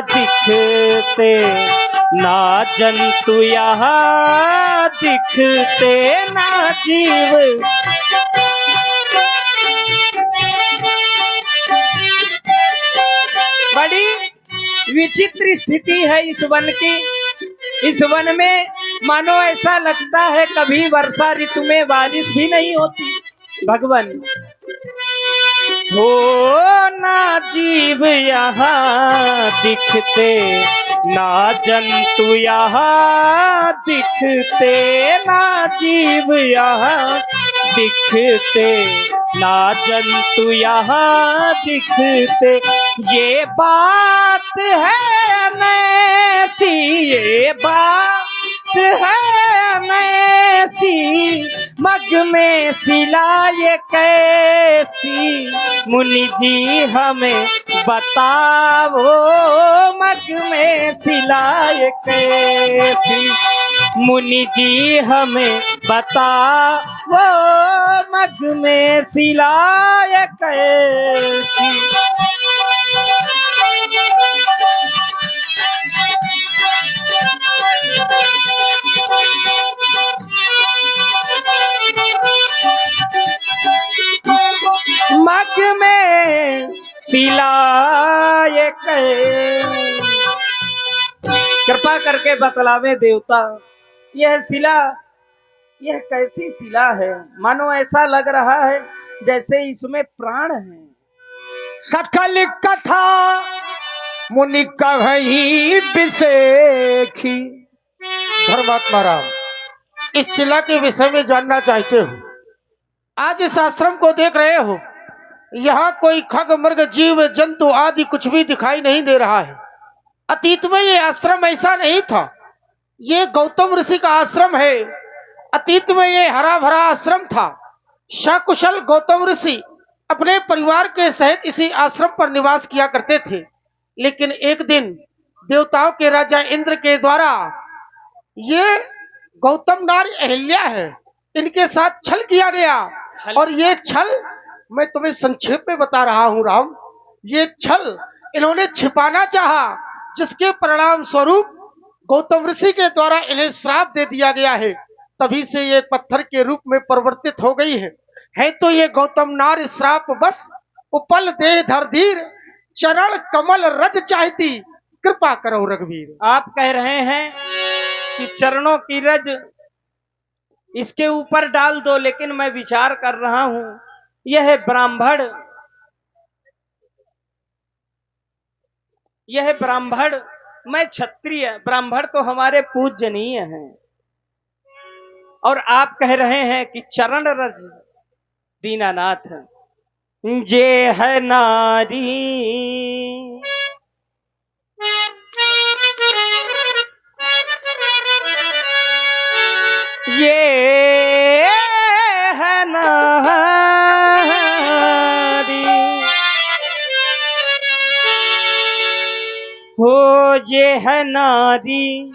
दिखते ना जंतु यहाँ दिखते ना जीव। बड़ी विचित्र स्थिति है इस वन की। इस वन में मानो ऐसा लगता है कभी वर्षा ऋतु में बारिश भी नहीं होती। भगवान हो ना जीव यहाँ दिखते ना जंतु यहाँ दिखते ना जीव यहाँ दिखते ना जंतु यहाँ दिखते। ये बात है नैसी ये बात है नैसी मग में सिला ये कैसी। मुनि जी हमें बताओ मग में सिला ये कैसी। मुनि जी हमें बताओ मग में सिला ये कैसी। मग में सिलाए कृपा करके बतलावे देवता यह शिला यह कैसी शिला है। मानो ऐसा लग रहा है जैसे इसमें प्राण है। सकल कथा मुनि कहीं बिसेखी। धर्मात्मा राम, इस शिला के विषय में जानना चाहते हो। आज इस आश्रम को देख रहे हो, यहाँ कोई खग मृग जीव जंतु आदि कुछ भी दिखाई नहीं दे रहा है। अतीत में ये आश्रम ऐसा नहीं था। ये गौतम ऋषि का आश्रम है। अतीत में ये हरा भरा आश्रम था। सकुशल गौतम ऋषि अपने परिवार के सहित इसी आश्रम पर निवास किया करते थे। लेकिन एक दिन देवताओं के राजा इंद्र के द्वारा ये गौतम नारी अहिल्या है, इनके साथ छल किया गया। और ये छल मैं तुम्हें संक्षेप में बता रहा हूं राम। ये छल इन्होंने छिपाना चाहा, जिसके परिणाम स्वरूप गौतम ऋषि के द्वारा इन्हें श्राप दे दिया गया है। तभी से ये पत्थर के रूप में परिवर्तित हो गई है तो ये गौतम नार श्राप बस उपल दे धरधीर चरण कमल रज चाहती। कृपा करो रघुवीर। आप कह रहे हैं कि चरणों की रज इसके ऊपर डाल दो, लेकिन मैं विचार कर रहा हूं यह ब्राह्मण मैं क्षत्रिय। ब्राह्मण तो हमारे पूजनीय हैं और आप कह रहे हैं कि चरण रज। दीनानाथ ये है नारी ये है नारी हो ये है नारी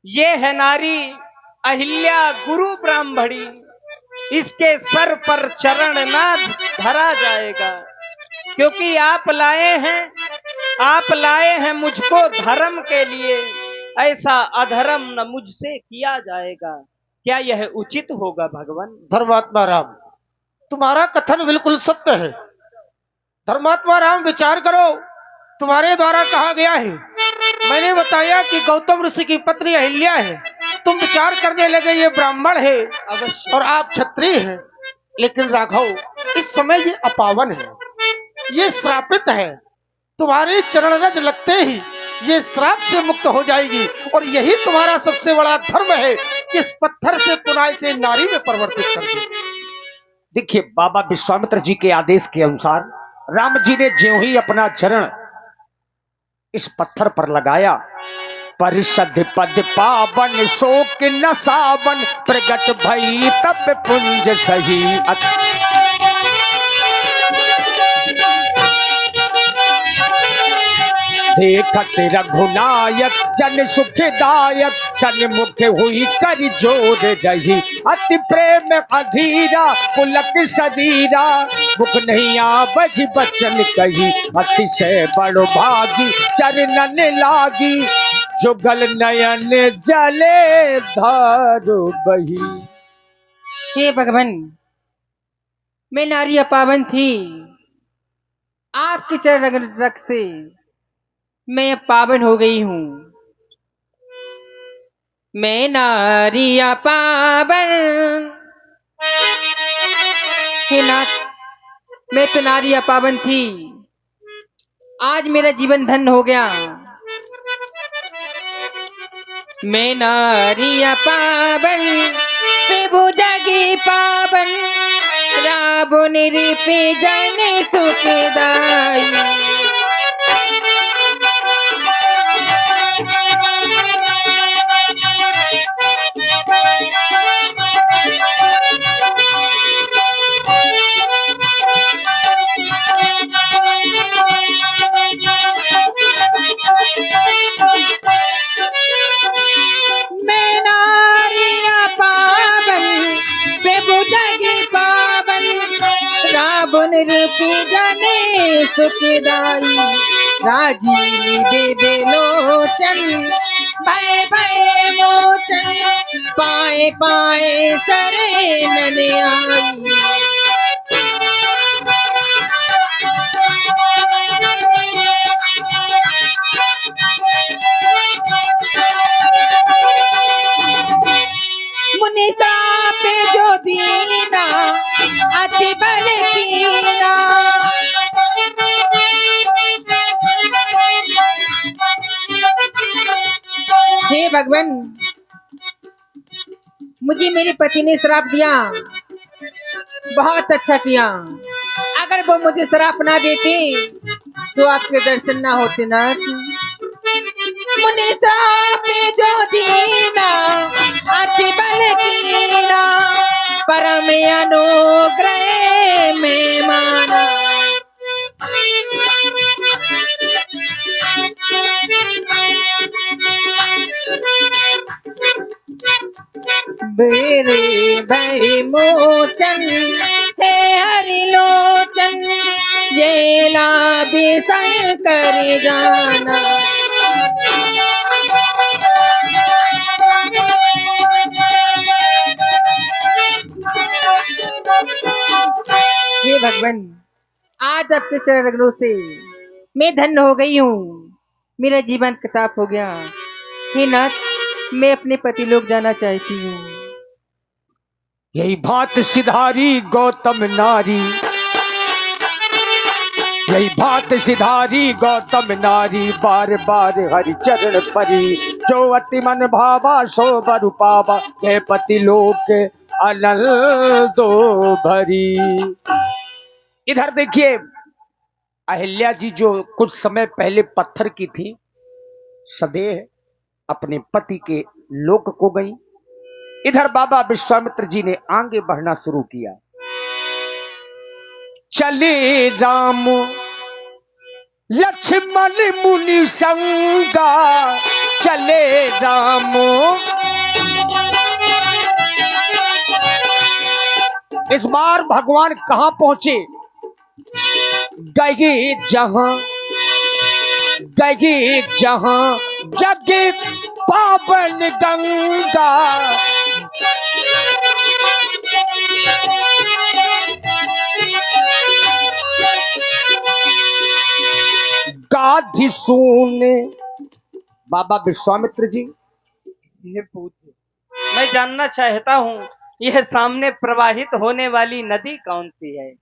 ये है नारी अहिल्या गुरु ब्राह्मणी। इसके सर पर चरण ना धरा जाएगा, क्योंकि आप लाए हैं मुझको धर्म के लिए। ऐसा अधर्म न मुझसे किया जाएगा। क्या यह उचित होगा भगवान? धर्मात्मा राम, तुम्हारा कथन बिल्कुल सत्य है। धर्मात्मा राम, विचार करो। तुम्हारे द्वारा कहा गया है, मैंने बताया कि गौतम ऋषि की पत्नी अहिल्या है। तुम विचार करने लगे ये ब्राह्मण है और आप क्षत्रिय हैं। लेकिन राघव, इस समय ये अपावन है, ये श्रापित है। तुम्हारे चरण रज लगते ही ये श्राप से मुक्त हो जाएगी। और यही तुम्हारा सबसे बड़ा धर्म है कि इस पत्थर से पुनः इसे नारी में परिवर्तित कर दे। देखिए, बाबा विश्वामित्र जी के आदेश के अनुसार राम जी ने ज्यों ही अपना चरण इस पत्थर पर लगाया, परिषद पद पावन शोक न सावन प्रगट भई तब पुंज सही। देखत रघुनायक जन सुखदायक सन्मुख हुई कर जोर रही, अति प्रेम अधीरा पुलक सदीरा, मुख नहीं आवहि बचन कही, अतिशय बड़ भागी चरणन लागी, जुगल नयन जले धार बही। हे भगवान, मैं नारी अपावन थी, आपके चरण रग से मैं अब पावन हो गई हूँ। मैं नारी अपावन, हे नाथ, मैं तो नारी अपावन थी, आज मेरा जीवन धन्य हो गया। मैं नारी अपावन, प्रभु जगी पावन, राबो निरूपी जन सुखदाई। मैं नारी अपावन, प्रभु जगी पावन, रावण रूपी जने सुखदाई। राजीव देवे लोचन, भय भय मोचन, पाए पाए शरण आई। मुनि साप जो दीना, अति बल कीना, हे भगवान, मुझे मेरे पति ने श्राप दिया, बहुत अच्छा किया। अगर वो मुझे श्राप ना देते तो आपके दर्शन ना होते ना। मुनि श्राप जो दीना, अति बल कीना, परम अनुग्रह में माना। बेरे भय मोचन, हे हरि लोचन, ये लादि शंकर जाना। हे भगवान, आज आपके चरण रगड़ों से मैं धन्य हो गई हूँ, मेरा जीवन कताप हो गया। हे नाथ, मैं अपने पति लोग जाना चाहती हूँ। यही भात सिधारी गौतम नारी, यही भात सिधारी गौतम नारी, बार बार हरि चरण परी, जो अति मन भावा सो बर पावा, के पति लोक आनंदो भरी। इधर देखिए, अहिल्या जी जो कुछ समय पहले पत्थर की थी, सदैव अपने पति के लोक को गई। इधर बाबा विश्वामित्र जी ने आगे बढ़ना शुरू किया। चले राम लक्ष्मण मुनि संगा, चले राम इस बार भगवान कहां पहुंचे? गए जहां जग पावन गंगा, गाधी सुने। बाबा विश्वामित्र जी, ये पूज्य, मैं जानना चाहता हूँ, यह सामने प्रवाहित होने वाली नदी कौन सी है?